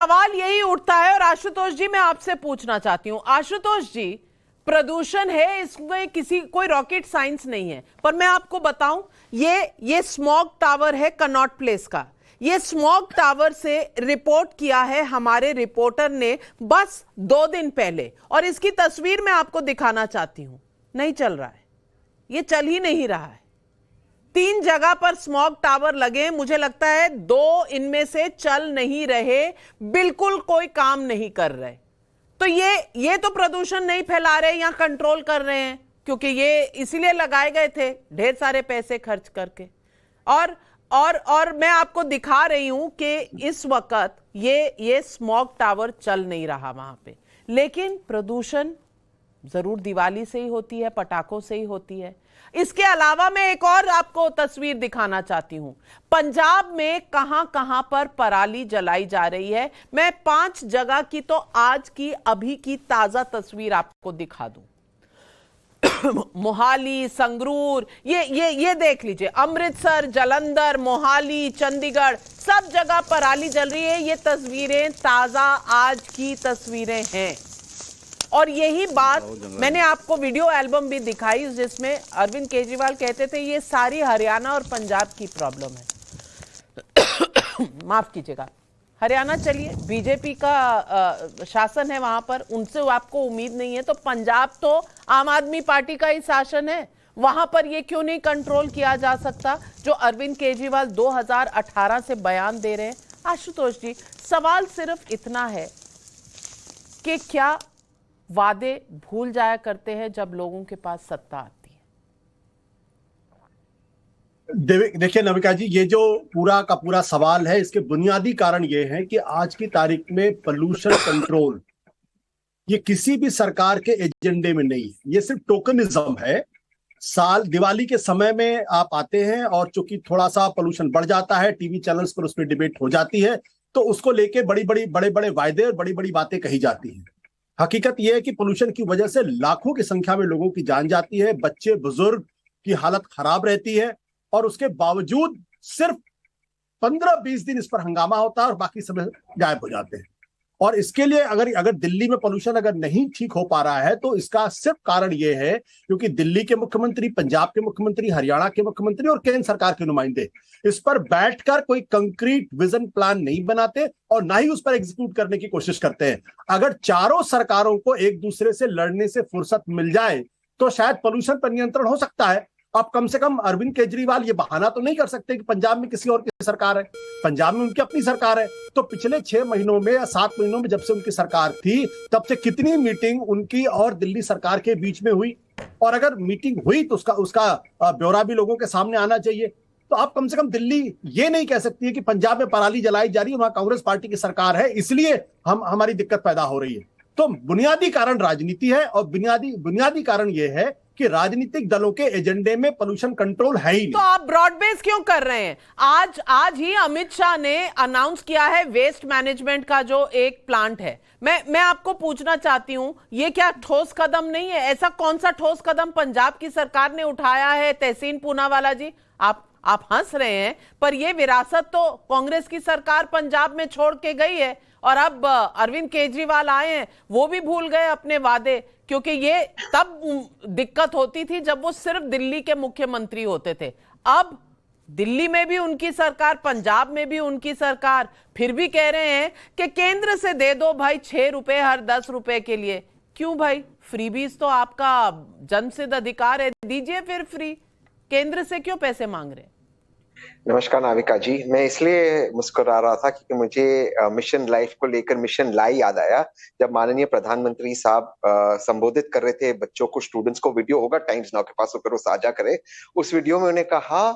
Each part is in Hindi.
सवाल यही उठता है और आशुतोष जी मैं आपसे पूछना चाहती हूं, आशुतोष जी प्रदूषण है, इसमें किसी कोई रॉकेट साइंस नहीं है, पर मैं आपको बताऊं ये स्मॉग टावर है कनॉट प्लेस का। ये स्मॉग टावर से रिपोर्ट किया है हमारे रिपोर्टर ने बस 2 दिन पहले, और इसकी तस्वीर मैं आपको दिखाना चाहती हूं। नहीं चल रहा है, ये चल ही नहीं रहा है। 3 जगह पर स्मॉग टावर लगे, मुझे लगता है 2 इनमें से चल नहीं रहे, बिल्कुल कोई काम नहीं कर रहे। तो ये तो प्रदूषण नहीं फैला रहे या कंट्रोल कर रहे हैं, क्योंकि ये इसीलिए लगाए गए थे ढेर सारे पैसे खर्च करके। और मैं आपको दिखा रही हूं कि इस वक्त ये स्मॉग टावर चल नहीं रहा वहां पे, लेकिन प्रदूषण जरूर दिवाली से ही होती है, पटाखों से ही होती है। इसके अलावा मैं एक और आपको तस्वीर दिखाना चाहती हूं। पंजाब में कहां कहां पर पराली जलाई जा रही है। मैं 5 जगह की तो आज की अभी की ताजा तस्वीर आपको दिखा दूं। मोहाली, संगरूर, ये देख लीजिए, अमृतसर, जालंधर, मोहाली, चंडीगढ़, सब जगह पराली जल रही है। ये तस्वीरें ताजा आज की तस्वीरें हैं। और यही बात मैंने आपको वीडियो एल्बम भी दिखाई जिसमें अरविंद केजरीवाल कहते थे ये सारी हरियाणा और पंजाब की प्रॉब्लम है। माफ कीजिएगा, हरियाणा चलिए, बीजेपी का शासन है वहां पर, उनसे आपको उम्मीद नहीं है, तो पंजाब तो आम आदमी पार्टी का ही शासन है, वहां पर ये क्यों नहीं कंट्रोल किया जा सकता जो अरविंद केजरीवाल 2018 से बयान दे रहे हैं। आशुतोष जी, सवाल सिर्फ इतना है कि क्या वादे भूल जाया करते हैं जब लोगों के पास सत्ता आती है? देखिए नविका जी, ये जो पूरा का पूरा सवाल है, इसके बुनियादी कारण ये है कि आज की तारीख में पोल्यूशन कंट्रोल ये किसी भी सरकार के एजेंडे में नहीं है, ये सिर्फ टोकनिज्म है। साल दिवाली के समय में आप आते हैं और चूंकि थोड़ा सा पोल्यूशन बढ़ जाता है, टीवी चैनल्स पर उस पर डिबेट हो जाती है, तो उसको लेके बड़े बड़े वायदे और बड़ी बड़ी बातें कही जाती हैं। हकीकत यह है कि पोल्यूशन की वजह से लाखों की संख्या में लोगों की जान जाती है, बच्चे बुजुर्ग की हालत खराब रहती है, और उसके बावजूद सिर्फ 15-20 दिन इस पर हंगामा होता है और बाकी सब गायब हो जाते हैं। और इसके लिए अगर दिल्ली में पोल्यूशन अगर नहीं ठीक हो पा रहा है तो इसका सिर्फ कारण यह है क्योंकि दिल्ली के मुख्यमंत्री, पंजाब के मुख्यमंत्री, हरियाणा के मुख्यमंत्री और केंद्र सरकार के नुमाइंदे इस पर बैठकर कोई कंक्रीट विजन प्लान नहीं बनाते और ना ही उस पर एग्जीक्यूट करने की कोशिश करते हैं। अगर चारों सरकारों को एक दूसरे से लड़ने से फुर्सत मिल जाए तो शायद पोल्यूशन पर नियंत्रण हो सकता है। अब कम से कम अरविंद केजरीवाल ये बहाना तो नहीं कर सकते कि पंजाब में किसी और की सरकार है, पंजाब में उनकी अपनी सरकार है। तो पिछले 6 महीनों में या 7 महीनों में जब से उनकी सरकार थी तब से कितनी मीटिंग उनकी और दिल्ली सरकार के बीच में हुई, और अगर मीटिंग हुई तो उसका ब्यौरा भी लोगों के सामने आना चाहिए। तो आप कम से कम दिल्ली ये नहीं कह सकती है कि पंजाब में पराली जलाई जा रही है, वहां कांग्रेस पार्टी की सरकार है इसलिए हमारी दिक्कत पैदा हो रही है। तो बुनियादी कारण राजनीति है और बुनियादी कारण यह है कि राजनीतिक दलों के एजेंडे में पोल्यूशन कंट्रोल है ही नहीं। तो आप ब्रॉड बेस क्यों कर रहे हैं? आज ही अमित शाह ने अनाउंस किया है वेस्ट मैनेजमेंट का जो एक प्लांट है। मैं आपको पूछना चाहती हूं, ये क्या ठोस कदम नहीं है? ऐसा कौन सा ठोस कदम पंजाब की सरकार ने उठाया है? तहसीन पूनावाला जी, आप हंस रहे हैं, पर यह विरासत तो कांग्रेस की सरकार पंजाब में छोड़ के गई है, और अब अरविंद केजरीवाल आए हैं, वो भी भूल गए अपने वादे, क्योंकि ये तब दिक्कत होती थी जब वो सिर्फ दिल्ली के मुख्यमंत्री होते थे। अब दिल्ली में भी उनकी सरकार, पंजाब में भी उनकी सरकार, फिर भी कह रहे हैं कि केंद्र से दे दो भाई 6 रुपए हर 10 रुपए के लिए। क्यों भाई? फ्रीबीज तो आपका जन्मसिद्ध अधिकार है, दीजिए फिर फ्री। केंद्र से क्यों पैसे मांग रहे हैं? नमस्कार नाविका जी, मैं इसलिए मुस्कुरा रहा था क्योंकि मुझे मिशन लाइफ को लेकर मिशन लाई याद आया। जब माननीय प्रधानमंत्री साहब संबोधित कर रहे थे बच्चों को, स्टूडेंट्स को, वीडियो होगा टाइम्स नाउ के पास होकर वो साझा करे। उस वीडियो में उन्होंने कहा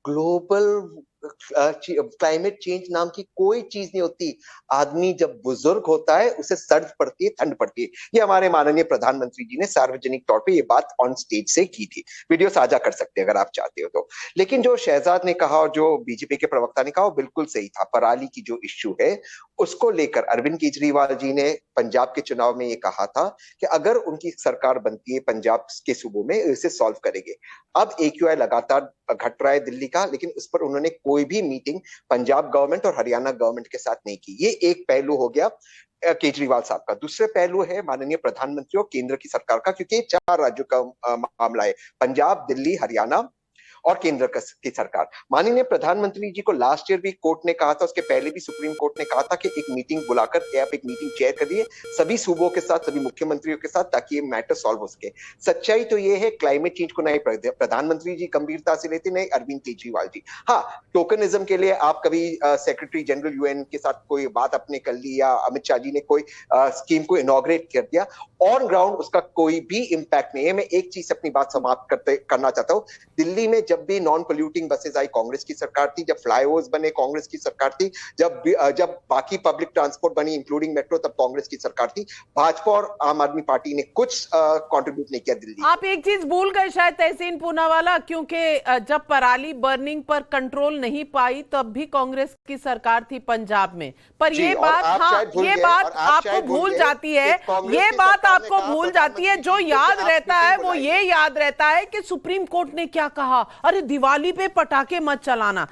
ग्लोबल क्लाइमेट चेंज नाम की कोई चीज नहीं होती। आदमी जब बुजुर्ग होता है उसे सर्द पड़ती है, ठंड पड़ती है। ये हमारे माननीय प्रधानमंत्री जी ने सार्वजनिक तौर पे ये बात ऑन स्टेज से की थी। वीडियो साझा कर सकते हैं अगर आप चाहते हो तो। लेकिन जो शहजाद ने कहा और जो बीजेपी के प्रवक्ता ने कहा वो बिल्कुल सही था। पराली की जो इश्यू है उसको लेकर अरविंद केजरीवाल जी ने पंजाब के चुनाव में ये कहा था कि अगर उनकी सरकार बनती है पंजाब के सूबों में इसे सॉल्व करेंगे। अब AQI लगातार घट रहा है दिल्ली का, लेकिन उस पर उन्होंने कोई कोई भी मीटिंग पंजाब गवर्नमेंट और हरियाणा गवर्नमेंट के साथ नहीं की। ये एक पहलू हो गया केजरीवाल साहब का। दूसरे पहलू है माननीय प्रधानमंत्री और केंद्र की सरकार का, क्योंकि ये 4 राज्यों का मामला है, पंजाब, दिल्ली, हरियाणा और केंद्र की सरकार। माननीय प्रधानमंत्री जी को लास्ट ईयर भी कोर्ट ने कहा था, उसके पहले भी सुप्रीम कोर्ट ने कहा था कि एक मीटिंग बुलाकर आप एक मीटिंग चेयर करिए सभी सूबों के साथ, सभी मुख्यमंत्रियों के साथ, ताकि ये मैटर सॉल्व हो सके। सच्चाई तो ये है, क्लाइमेट चेंज को नहीं प्रधानमंत्री जी गंभीरता से लेते, नहीं अरविंद केजरीवाल जी। हाँ, टोकनिज्म के लिए आप कभी सेक्रेटरी जनरल यूएन के साथ कोई बात आपने कर ली, या अमित शाह जी ने कोई स्कीम को इनॉग्रेट कर दिया, ऑन ग्राउंड उसका कोई भी इंपैक्ट नहीं है। मैं एक चीज अपनी बात समाप्त करना चाहता हूँ। दिल्ली में जब भी नॉन पोल्यूटिंग बसेस आई, कांग्रेस की सरकार थी। जब फ्लाईओवर्स बने, कांग्रेस की सरकार थी। जब बाकी पब्लिक ट्रांसपोर्ट बनी इंक्लूडिंग मेट्रो, तब कांग्रेस की सरकार थी। भाजपा और आम आदमी पार्टी ने कुछ कंट्रीब्यूट नहीं किया दिल्ली। आप एक चीज भूल गए शायद तहसीन पूनावाला, क्योंकि जब पराली बर्निंग पर कंट्रोल नहीं पाई तब भी कांग्रेस की सरकार थी पंजाब में। पर ये बात, हाँ, ये बात आपको भूल जाती है, ये बात आपको भूल जाती है। जो याद रहता है वो ये याद रहता है कि सुप्रीम कोर्ट ने क्या कहा, अरे दिवाली पे पटाखे मत चलाना।